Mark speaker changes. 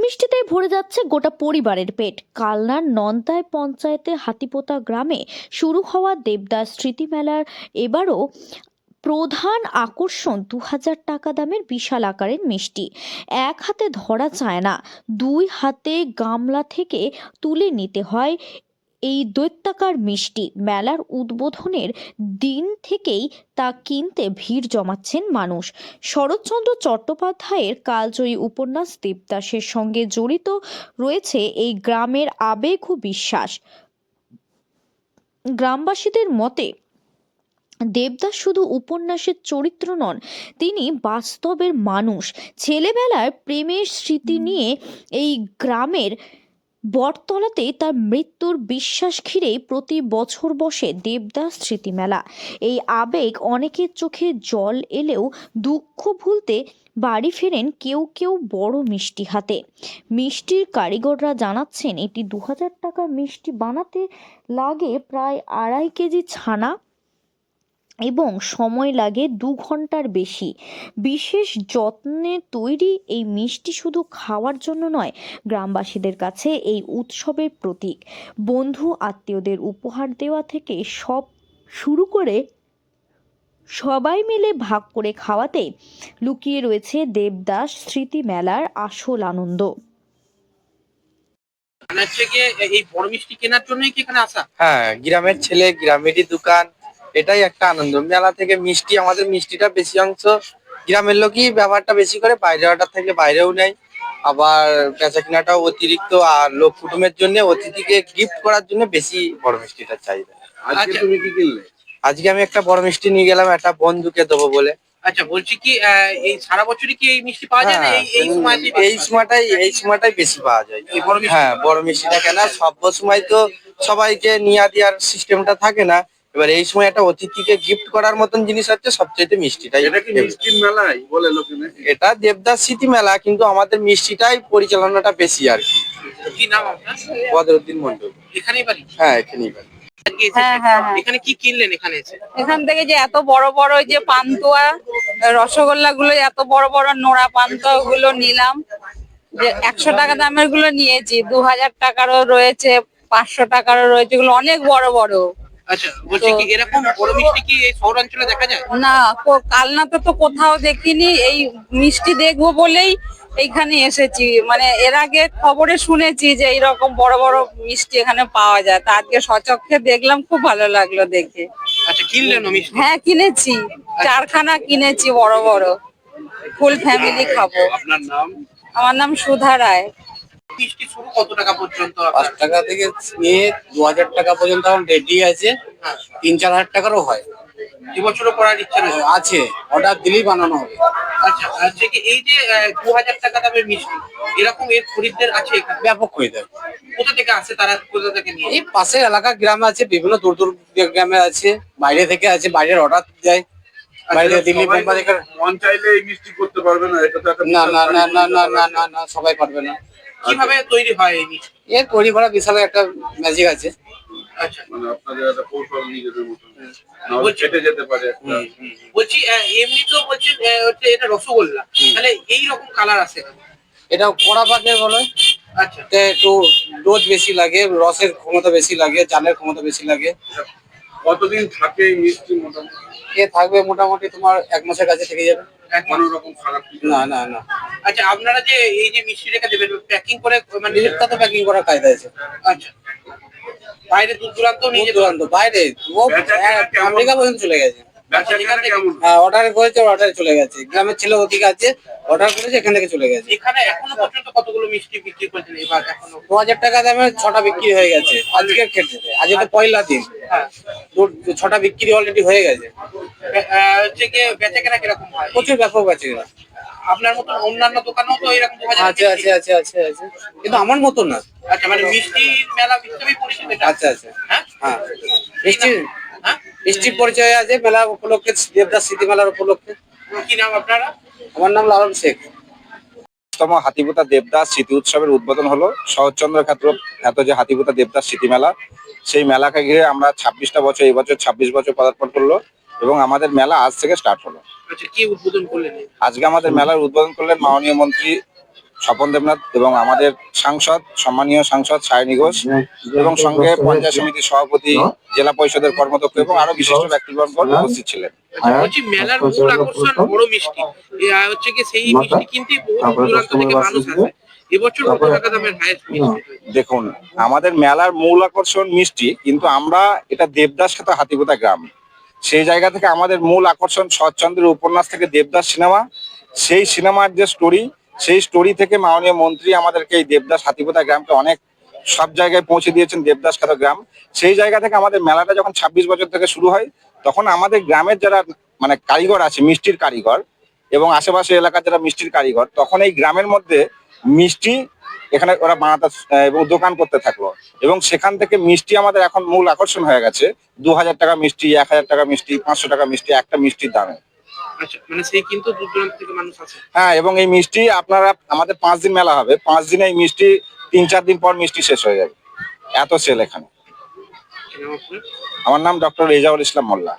Speaker 1: মিষ্টিতেই ভরে যাচ্ছে গোটা পরিবারের পেট। কালনার নন্দায় পঞ্চায়েতে হাতিপোতা গ্রামে শুরু হওয়া দেবদাস স্মৃতি মেলার এবারও প্রধান আকর্ষণ ২,০০০ টাকা দামের বিশাল আকারের মিষ্টি। এক হাতে ধরা যায় না, দুই হাতে গামলা থেকে তুলে নিতে হয় এই দৈত্যাকার মিষ্টি। মেলার উদ্বোধনের দিন থেকেই তা কিনতে ভিড় জমাচ্ছেন মানুষ। শরৎচন্দ্র চট্টোপাধ্যায়ের কালজয়ী উপন্যাস দেবদাসের সঙ্গে জড়িত রয়েছে এই গ্রামের আবেগ ও বিশ্বাস। গ্রামবাসীদের মতে দেবদাস শুধু উপন্যাসের চরিত্র নন, তিনি বাস্তবের মানুষ। ছেলেবেলার প্রেমের স্মৃতি নিয়ে এই গ্রামের বটতলাতে তার মৃত্যুর বিশ্বাস ঘিরেই প্রতি বছর বসে দেবদাস স্মৃতিমেলা। এই আবেগ অনেকের চোখে জল এলেও দুঃখ ভুলতে বাড়ি ফেরেন কেউ কেউ বড় মিষ্টি হাতে। মিষ্টির কারিগররা জানাচ্ছেন, এটি ২,০০০ টাকা মিষ্টি বানাতে লাগে প্রায় ২.৫ কেজি ছানা এবং সময় লাগে ২ ঘন্টার বেশি। বিশেষ যত্নে তৈরি এই মিষ্টি শুধু খাওয়ার জন্য নয়, গ্রামবাসীদের কাছে এই উৎসবের প্রতীক। বন্ধু আত্মীয়দের উপহার দেওয়া থেকে সব শুরু করে সবাই মিলে ভাগ করে খাওয়াতে লুকিয়ে রয়েছে দেবদাস স্মৃতি মেলার আসল আনন্দ।
Speaker 2: এই বড় মিষ্টি কেনার জন্যই কি এখানে আসা?
Speaker 3: হ্যাঁ, গ্রামের ছেলে, গ্রামেরই দোকান, এটাই একটা আনন্দ। মেলা থেকে মিষ্টি, আমাদের মিষ্টিটা বেশি অংশ গ্রামের লোকই ব্যবহারটা বেশি করে, বাইরে অর্ডার থেকে বাইরেও নেয়। আবার বেচা কিনাটাও অতিরিক্ত, আর লোক কুটুমের জন্য, অতিথিকে গিফট করার জন্য বেশি বড় মিষ্টিটা চাহিদা।
Speaker 2: আজকে তুমি কি কিনলে?
Speaker 3: আজকে আমি একটা বড় মিষ্টি নিয়ে গেলাম, একটা বন্ধুকে দেবো বলে।
Speaker 2: আচ্ছা, বলছি কি এই সারা বছরই কি এই মিষ্টি পাওয়া যায় না?
Speaker 3: এই সময়টাই বেশি পাওয়া যায়
Speaker 2: এই বড় মিষ্টি?
Speaker 3: হ্যাঁ, বড় মিষ্টিটা কেনা সব সময় তো সবাইকে নিয়ে দেওয়ার সিস্টেমটা থাকে না। এবার এই সময় একটা অতিথিকে গিফট করার মতন জিনিস হচ্ছে সবচেয়ে মিষ্টিটাই।
Speaker 4: এটা কি মিষ্টির মেলাই বলে লোকে নাকি?
Speaker 3: এটা দেবদাস স্মৃতি মেলা, কিন্তু আমাদের মিষ্টিটাই পরিচালনাটা বেশি আর কি।
Speaker 2: কি নাম আপনার?
Speaker 3: বদরুদ্দিন মন্ডল।
Speaker 2: এখানেই বাড়ি?
Speaker 3: হ্যাঁ, এখানেই বাড়ি।
Speaker 5: হ্যাঁ।
Speaker 2: এখানে কি কিনলেন এখানে এসে?
Speaker 5: এখান থেকে যে এত বড় বড় যে পান্তুয়া রসগোল্লা গুলো, এত বড় বড় নোড়া পান্তুয়া গুলো নিলাম। যে ১০০ টাকা দামের গুলো নিয়েছি, ২,০০০ টাকারও রয়েছে, ৫০০ টাকারও রয়েছে, এগুলো অনেক বড় বড়।
Speaker 2: আচ্ছা, বলছি কি এরকম বড় মিষ্টি কি এই শহরাঞ্চলে দেখা যায়?
Speaker 5: না, কালনাতে তো কোথাও দেখিনি। এই মিষ্টি দেখবো বলেই এইখানে এসেছি। মানে এর আগে খবরে শুনেছি যে এইরকম বড় বড় মিষ্টি এখানে পাওয়া যায়, তা আজকে সচক্ষে দেখলাম, খুব ভালো লাগলো দেখে।
Speaker 2: আচ্ছা, কিনলেন মিষ্টি?
Speaker 5: হ্যাঁ, কিনেছি, ৪খানা কিনেছি বড় বড়, ফুল ফ্যামিলি খাবো।
Speaker 4: আপনার নাম?
Speaker 5: আমার নাম সুধা রায়।
Speaker 2: মিষ্টি শুরু কত টাকা পর্যন্ত?
Speaker 6: ৫ টাকা থেকে নিয়ে ২,০০০ টাকা পর্যন্ত এখন রেডি আছে, ৩-৪ হাজার টাকারও হয়।
Speaker 2: এবছরও করার ইচ্ছা রয়েছে?
Speaker 6: আছে, অর্ডার দিলেই বানানো হবে।
Speaker 2: আচ্ছা, আচ্ছা, কি এই যে ২,০০০ টাকা দামের মিষ্টি, এরকম এর খরিদ্দার আছে এখানে?
Speaker 6: ব্যাপক হয়ে যায়।
Speaker 2: কোথা থেকে আসে তারা, কোথা থেকে নিয়ে?
Speaker 6: এই পাশের এলাকার গ্রামে আছে, বিভিন্ন দূর দূর গ্রামে আছে, বাইরে থেকে আছে, বাইরের অর্ডার দেয়, বাইরে দিল্লি বোম্বাই থেকে।
Speaker 4: মন চাইলে এই মিষ্টি করতে পারবে না, এটা তো একটা
Speaker 6: না না না না না না না
Speaker 4: না।
Speaker 6: না, সবাই পারবে না।
Speaker 2: কিভাবে তৈরি হয় এই মিষ্টি?
Speaker 6: এর তৈরি করা বিশাল একটা ম্যাজিক আছে।
Speaker 2: আচ্ছা,
Speaker 4: মানে আপনাদের একটা কৌশল নিজেদের মতো, নাহলে কেটে যেতে পারে একটা।
Speaker 2: বলছি এমনি তো বলছেন হচ্ছে এটা রসগোল্লা, তাহলে এই রকম কালার আছে কেন?
Speaker 6: এটা কড়া পাকের বলে,
Speaker 2: আচ্ছা,
Speaker 6: এতে একটু ডোজ বেশি লাগে, রসের ক্ষমতা বেশি লাগে, জালের ক্ষমতা বেশি লাগে।
Speaker 4: কতদিন থাকে এই মিষ্টি মোটামুটি?
Speaker 6: এ থাকবে মোটামুটি তোমার ১ মাসের কাছে থেকে যাবে।
Speaker 4: কোনো রকম খারাপ কিছু
Speaker 6: না না না,
Speaker 2: আচ্ছা, আপনারা যে এই যে মিষ্টিটাকে দেবেন প্যাকিং করে, মানে
Speaker 6: এটা তো প্যাকিং করার কায়দা আছে।
Speaker 2: আচ্ছা, বাইরে দূর দূরান্ত নিয়ে
Speaker 6: দূর
Speaker 2: যেতে
Speaker 6: দূরান্ত বাইরে ও আমেরিকা পর্যন্ত চলে গেছে।
Speaker 4: বেচা কেনা কেমন?
Speaker 6: হ্যাঁ, অর্ডার করেছে, অর্ডারে চলে গেছে। গ্রামের ছেলে ওদিকে আছে, অর্ডার করেছে, এখান থেকে চলে গেছে।
Speaker 2: এখানে এখনো পর্যন্ত কতগুলো মিষ্টি বিক্রি করেছেন এবার? এখনো
Speaker 6: ২,০০০ টাকা দামের 6টা বিক্রি হয়ে গেছে আজকের ক্ষেত্রে। আজকে তো পয়লা দিন,
Speaker 2: হ্যাঁ,
Speaker 6: 6টা বিক্রি অলরেডি হয়ে গেছে।
Speaker 2: হচ্ছে কি বেচা কেনা কিরকম হয়?
Speaker 6: প্রচুর ব্যাপক আছে।
Speaker 2: আপনার মতন অন্যান্য দোকানও তো এরকম ২,০০০
Speaker 6: আছে আছে আছে আছে আছে, কিন্তু আমার মতো না।
Speaker 2: আচ্ছা, মানে মিষ্টি মেলা হিসেবেই পরিচিত এটা?
Speaker 6: আচ্ছা আচ্ছা,
Speaker 2: হ্যাঁ,
Speaker 6: হ্যাঁ, মিষ্টি
Speaker 2: হ্যাঁ,
Speaker 6: মিষ্টির পরিচয় আছে মেলা উপলক্ষে, দেবদাস স্মৃতি মেলার উপলক্ষে।
Speaker 2: কি নাম আপনারা?
Speaker 6: আমার নাম লালন শেখ।
Speaker 7: তম হাতিপোতা দেবদাস স্মৃতি উৎসবের উদ্বোধন হলো শরৎচন্দ্র খ্যাত যে হাতিপোতা দেবদাস স্মৃতি মেলা। সেই মেলাকে ঘিরে আমরা ২৬টা বছর, এই বছর ২৬ বছর পদার্পণ করলো এবং আমাদের মেলা আজ থেকে স্টার্ট হলো।
Speaker 2: আচ্ছা, কি উদ্বোধন করলেন?
Speaker 7: আজকে আমাদের মেলার উদ্বোধন করলেন মাননীয় মন্ত্রী স্বপন দেবনাথ এবং আমাদের সাংসদ সম্মানীয় সাংসদ সায়নী ঘোষ এবং সঙ্গে পঞ্চায়েত সমিতির সভাপতি, জেলা পরিষদের কর্মদক্ষ এবং আরো বিশিষ্ট ব্যক্তিবর্গ উপস্থিত ছিলেন।
Speaker 2: আচ্ছা, বলছি মেলার মূল আকর্ষণ বড় মিষ্টি। হচ্ছে কি সেই মিষ্টি কিনতে বহু দূর দূরান্ত থেকে মানুষ আসে। এবছর কত টাকা দামের হাইয়েস্ট মিষ্টি?
Speaker 7: দেখুন, আমাদের মেলার মূল আকর্ষণ মিষ্টি, কিন্তু আমরা এটা দেবদাস খ্যাত হাতিপোতা গ্রাম, সেই জায়গা থেকে আমাদের মূল আকর্ষণ শরৎচন্দ্রের উপন্যাস থেকে দেবদাস সিনেমা। সেই সিনেমার যে স্টোরি, সেই স্টোরি থেকে মাননীয় মন্ত্রী আমাদেরকে এই দেবদাস হাতিপোতা গ্রামকে অনেক সব জায়গায় পৌঁছে দিয়েছেন, দেবদাস খ্যাত গ্রাম। সেই জায়গা থেকে আমাদের মেলাটা যখন 26 বছর থেকে শুরু হয়, তখন আমাদের গ্রামের যারা মানে কারিগর আছে, মিষ্টির কারিগর এবং আশেপাশে এলাকার যারা মিষ্টির কারিগর, তখন এই গ্রামের মধ্যে মিষ্টি এখানে ওরা বানাতে এবং দোকান করতে থাকলো, এবং সেখান থেকে মিষ্টি আমাদের এখন মূল আকর্ষণ হয়ে গেছে। 2000 টাকা মিষ্টি, 1000 টাকা মিষ্টি, 500 টাকা মিষ্টি, একটা মিষ্টির দামে।
Speaker 2: আচ্ছা, মানে সেই কিন্তু দূর দূরান্ত থেকে মানুষ আসে।
Speaker 7: হ্যাঁ, এবং এই মিষ্টি আপনারা, আমাদের 5 দিন মেলা হবে, 5 দিনে এই মিষ্টি 3-4 দিন পর মিষ্টি শেষ হয়ে যাবে, এত সেল এখানে।
Speaker 2: কি নাম আপনার?
Speaker 7: আমার নাম ডক্টর রেজাউল ইসলাম মোল্লা।